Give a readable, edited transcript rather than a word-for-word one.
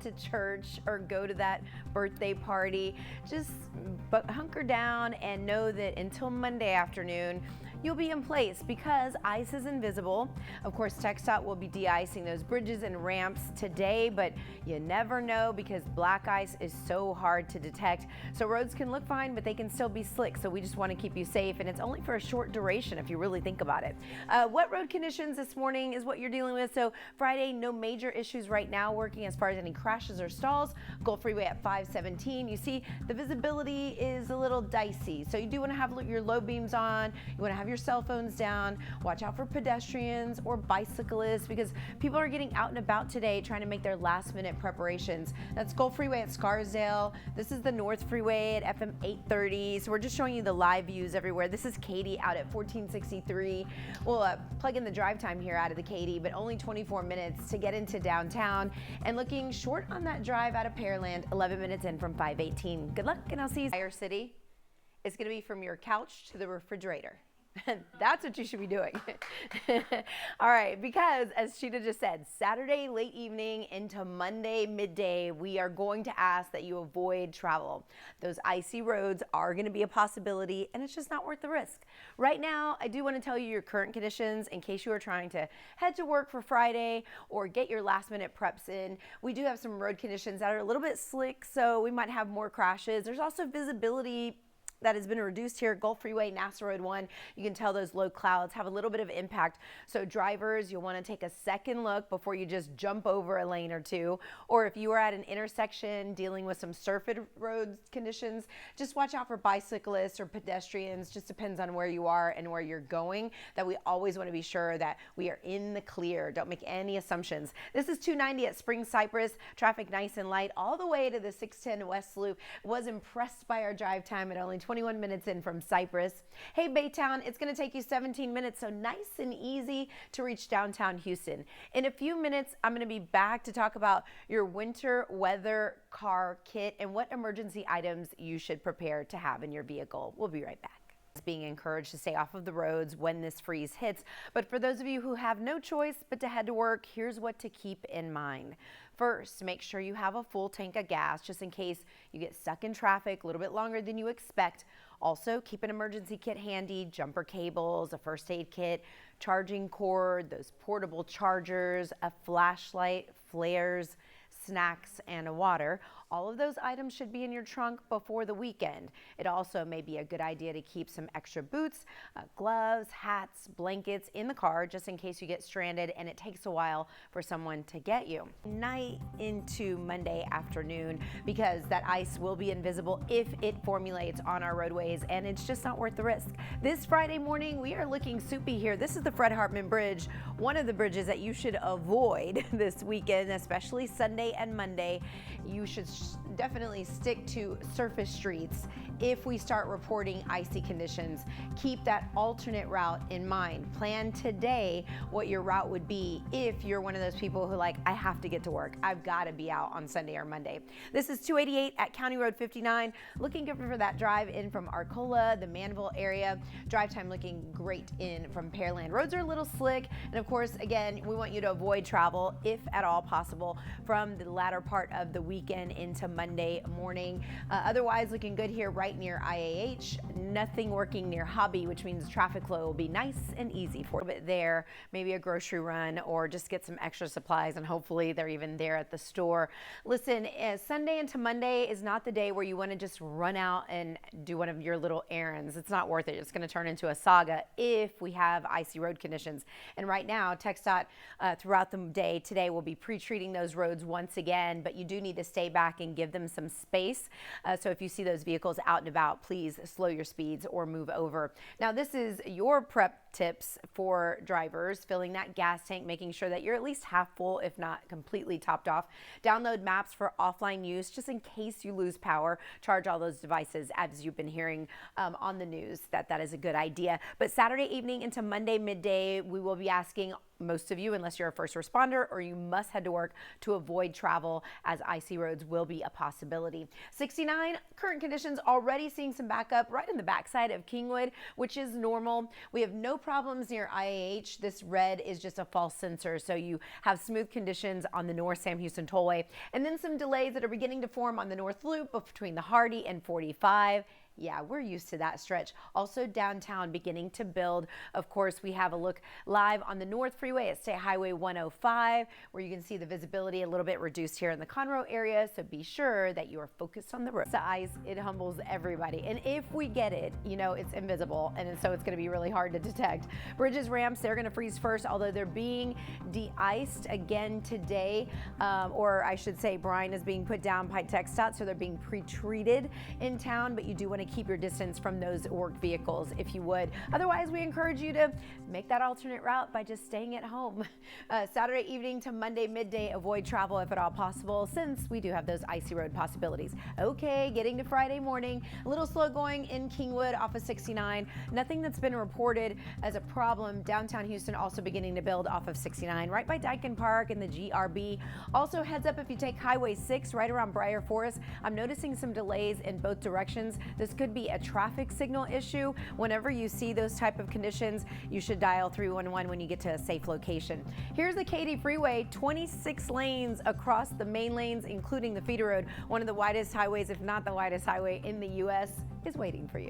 to church or go to that birthday party, just hunker down and know that until Monday afternoon, you'll be in place because ice is invisible. Of course, TxDOT will be de-icing those bridges and ramps today, but you never know because black ice is so hard to detect. So roads can look fine, but they can still be slick. So we just want to keep you safe, and it's only for a short duration if you really think about it. Wet road conditions this morning is what you're dealing with. So Friday, no major issues right now working as far as any crashes or stalls. Gulf Freeway at 517. You see the visibility is a little dicey. So you do want to have your low beams on. You want to have your cell phones down. Watch out for pedestrians or bicyclists because people are getting out and about today trying to make their last minute preparations. That's Gulf Freeway at Scarsdale. This is the North Freeway at FM 830. So we're just showing you the live views everywhere. This is Katy out at 1463. We'll plug in the drive time here out of the Katy, but only 24 minutes to get into downtown and looking short on that drive out of Pearland, 11 minutes in from 518. Good luck, and I'll see you. Fire City is going to be from your couch to the refrigerator. That's what you should be doing. All right, because as Sheeta just said, Saturday late evening into Monday midday, we are going to ask that you avoid travel. Those icy roads are going to be a possibility, and it's just not worth the risk. Right now, I do want to tell you your current conditions in case you are trying to head to work for Friday or get your last minute preps in. We do have some road conditions that are a little bit slick, so we might have more crashes. There's also visibility that has been reduced here. Gulf Freeway, NASA Road 1, you can tell those low clouds have a little bit of impact. So drivers, you'll want to take a second look before you just jump over a lane or two. Or if you are at an intersection dealing with some surface road conditions, just watch out for bicyclists or pedestrians. Just depends on where you are and where you're going, that we always want to be sure that we are in the clear. Don't make any assumptions. This is 290 at Spring Cypress. Traffic nice and light all the way to the 610 West Loop. Was impressed by our drive time at only 21 minutes in from Cypress. Hey, Baytown, it's going to take you 17 minutes, so nice and easy to reach downtown Houston. In a few minutes, I'm going to be back to talk about your winter weather car kit and what emergency items you should prepare to have in your vehicle. We'll be right back. Being encouraged to stay off of the roads when this freeze hits. But for those of you who have no choice but to head to work, here's what to keep in mind. First, make sure you have a full tank of gas just in case you get stuck in traffic a little bit longer than you expect. Also, keep an emergency kit handy, jumper cables, a first aid kit, charging cord, those portable chargers, a flashlight, flares, snacks, and a water. All of those items should be in your trunk before the weekend. It also may be a good idea to keep some extra boots, gloves, hats, blankets in the car just in case you get stranded and it takes a while for someone to get you. Night into Monday afternoon because that ice will be invisible if it formulates on our roadways, and it's just not worth the risk. This Friday morning, we are looking soupy here. This is the Fred Hartman Bridge, one of the bridges that you should avoid this weekend, especially Sunday and Monday. You should definitely stick to surface streets. If we start reporting icy conditions, keep that alternate route in mind. Plan today what your route would be if you're one of those people who I have to get to work. I've got to be out on Sunday or Monday. This is 288 at County Road 59. Looking good for that drive in from Arcola, the Manville area. Drive time looking great in from Pearland. Roads are a little slick. And of course, again, we want you to avoid travel, if at all possible, from the latter part of the weekend into Monday morning. Otherwise, looking good here right near IAH. Nothing working near Hobby, which means traffic flow will be nice and easy for a bit there. Maybe a grocery run or just get some extra supplies, and hopefully they're even there at the store. Listen, Sunday into Monday is not the day where you want to just run out and do one of your little errands. It's not worth it. It's going to turn into a saga if we have icy road conditions. And right now, TxDOT throughout the day today will be pre-treating those roads once again, but you do need to stay back and give them some space. So if you see those vehicles out and about, please slow your speeds or move over. Now, this is your prep tips for drivers: filling that gas tank, making sure that you're at least half full, if not completely topped off. Download maps for offline use just in case you lose power. Charge all those devices, as you've been hearing on the news, that is a good idea. But Saturday evening into Monday midday, we will be asking most of you, unless you're a first responder or you must head to work, to avoid travel, as icy roads will be a possibility. 69, current conditions already seeing some backup right in the backside of Kingwood, which is normal. We have no problems near IAH. This red is just a false sensor, so you have smooth conditions on the North Sam Houston Tollway, and then some delays that are beginning to form on the North Loop between the Hardy and 45. Yeah, we're used to that stretch. Also downtown beginning to build. Of course, we have a look live on the North Freeway at State Highway 105, where you can see the visibility a little bit reduced here in the Conroe area, so be sure that you are focused on the road. The ice, it humbles everybody, and if we get it, you know, it's invisible, and so it's going to be really hard to detect. Bridges, ramps, they're going to freeze first, although they're being de-iced again today, or I should say brine is being put down by TxDOT, so they're being pre-treated in town, but you do want to keep your distance from those work vehicles if you would. Otherwise, we encourage you to make that alternate route by just staying at home. Saturday evening to Monday midday, avoid travel if at all possible, since we do have those icy road possibilities. Okay, getting to Friday morning, a little slow going in Kingwood off of 69. Nothing that's been reported as a problem. Downtown Houston also beginning to build off of 69 right by Dyken Park and the GRB. Also, heads up if you take Highway 6 right around Briar Forest. I'm noticing some delays in both directions. This could be a traffic signal issue. Whenever you see those type of conditions, you should dial 311 when you get to a safe location. Here's the Katy Freeway, 26 lanes across the main lanes, including the feeder road. One of the widest highways, if not the widest highway in the U.S., is waiting for you.